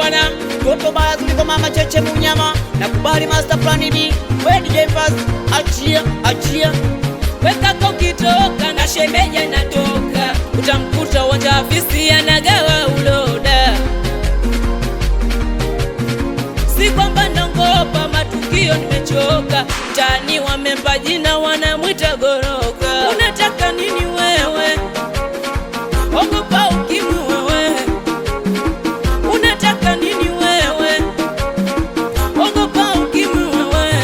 bwana, toto baya kuliko mama cheche munyama. Nakubali master plan B, we DJ Fast, achia, achia. Weka kokitoka na shemeja natoka, utamkuta uwanja afisi anagawa uloda. Si kwamba ndongopa matukio nimechoka, mtaani wamempa jina wanamwita goroka. Unataka nini wewe? Ogopa ukimwi wewe. Unataka nini wewe? Ogopa ukimwi wewe.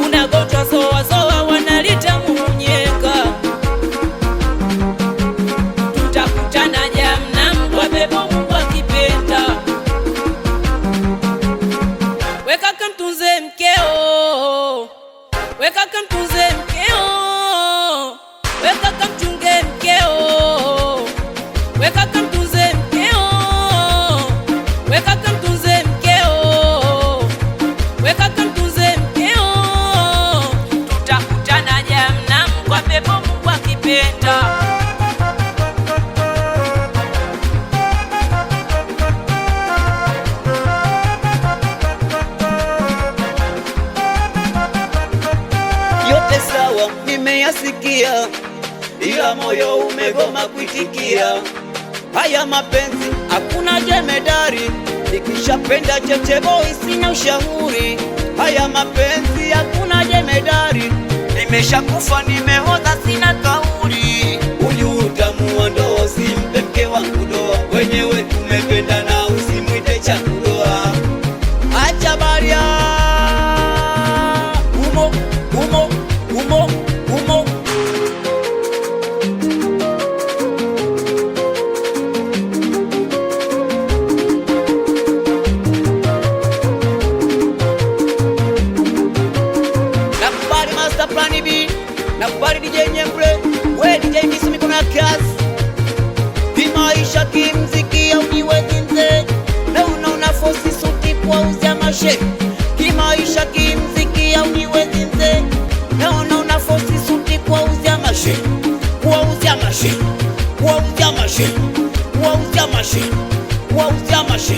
Unagonjwa soa wanalita munyeka. Tutakutana Jahannam kwa pepo Mungu akipenda. Weka kamtunze mkeo. Weka kamtunze mkeo. Weka kamchunge mkeo. Weka kamtunze mkeo. Weka kamtunze mkeo. Weka kamtunze mkeo. Tutakutana Jahannam kwa pepo Mungu akipenda. Yote sawa nimeyasikia, ila moyo umegoma kuitikia. Haya mapenzi hakuna jemedari, nikishapenda cheche boy sina ushauri. Haya mapenzi hakuna jemedari, nimeshakufa nimehodha sina kauli. Huyu utamu wa ndoa simpe mke wangu doa, wenyewe tumependana usimwite chakudoa. Acha baria umo umo umo umo. Nakubali master plan B, nakubali DJ Nyembre, we DJ Misu mikono ya kazi. Kimaisha kimziki au niwezi nze, na unaona fosi suti kwa uzia mashe. Kimaisha kimziki au niwezi nze, na unaona fosi suti kwa uzia mashe. Kwa uzia mashe, kwa uzia mashe, kwa uzia mashe, kwa uzia mashe.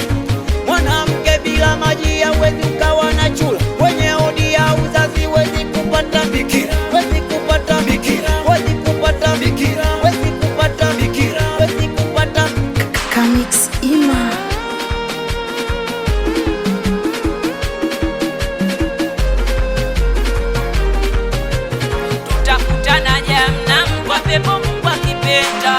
Mwanamke bila maji hawezi ukawa na chula, kwenye odi ya uzazi wezi kupata bikira, wezi kupata bikira, wezi kupata bikira, wezi kupata bikira, wezi kupata. Kamix Ima. Tutakutana Jahannam kwa pepo Mungu akipenda.